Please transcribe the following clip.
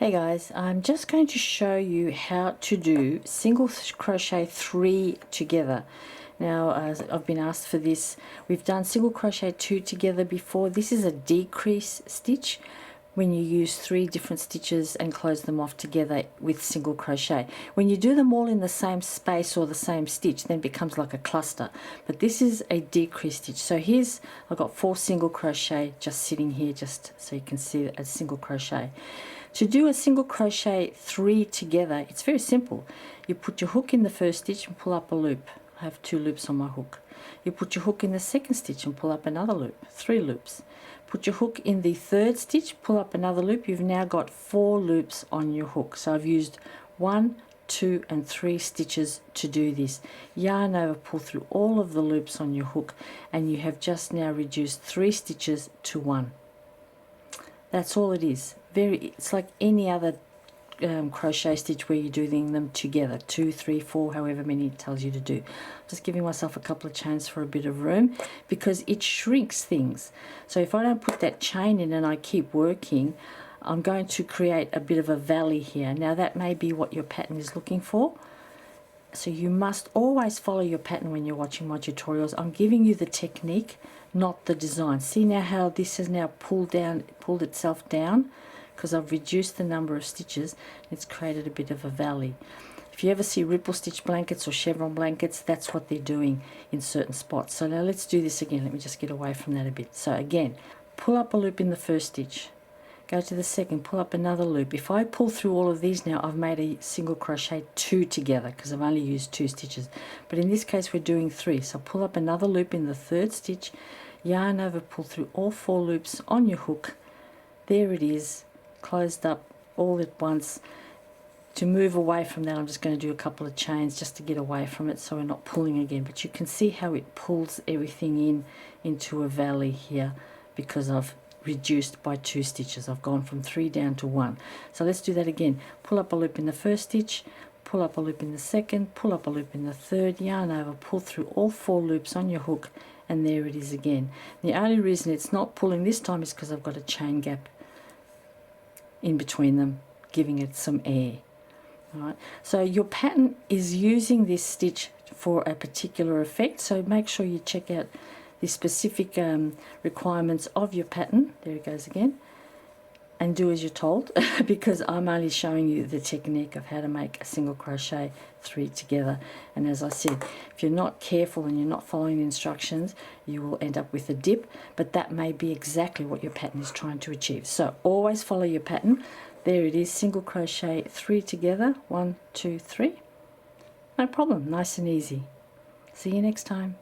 Hey guys, I'm just going to show you how to do single crochet 3 together. Now, as I've been asked for this, we've done single crochet 2 together before. This is a decrease stitch when you use 3 different stitches and close them off together with single crochet. When you do them all in the same space or the same stitch, then it becomes like a cluster. But this is a decrease stitch. So here's, I've got 4 single crochet just sitting here, just so you can see it as single crochet. To do a single crochet 3 together, it's very simple. You put your hook in the first stitch and pull up a loop. I have 2 loops on my hook. You put your hook in the second stitch and pull up another loop, 3 loops. Put your hook in the third stitch, pull up another loop. You've now got 4 loops on your hook. So I've used 1, 2 and 3 stitches to do this. Yarn over, pull through all of the loops on your hook, and you have just now reduced 3 stitches to 1. That's all it is. It's like any other crochet stitch where you're doing them together, 2, 3, 4, however many it tells you to do. Just giving myself a couple of chains for a bit of room because it shrinks things. So if I don't put that chain in and I keep working, I'm going to create a bit of a valley here. Now that may be what your pattern is looking for. So you must always follow your pattern when you're watching my tutorials. I'm giving you the technique, not the design. See now how this has now pulled itself down because I've reduced the number of stitches. It's created a bit of a valley. If you ever see ripple stitch blankets or chevron blankets, that's what they're doing in certain spots. So now let's do this again. Let me just get away from that a bit. So again, pull up a loop in the first stitch. Go to the second, pull up another loop. If I pull through all of these now, I've made a single crochet 2 together because I've only used 2 stitches. But in this case, we're doing 3. So pull up another loop in the third stitch, yarn over, pull through all 4 loops on your hook. There it is, closed up all at once. To move away from that, I'm just going to do a couple of chains just to get away from it so we're not pulling again. But you can see how it pulls everything into a valley here because I've reduced by 2 stitches. I've gone from 3 down to 1. So let's do that again. Pull up a loop in the first stitch, pull up a loop in the second, pull up a loop in the third, yarn over, pull through all 4 loops on your hook, and there it is again. The only reason it's not pulling this time is because I've got a chain gap in between them, giving it some air. All right. So your pattern is using this stitch for a particular effect, so make sure you check out the specific requirements of your pattern. There it goes again. And do as you're told because I'm only showing you the technique of how to make a single crochet 3 together. And as I said, if you're not careful and you're not following the instructions, you will end up with a dip, but that may be exactly what your pattern is trying to achieve. So always follow your pattern. There it is, single crochet 3 together, 1, 2, 3. No problem, nice and easy. See you next time.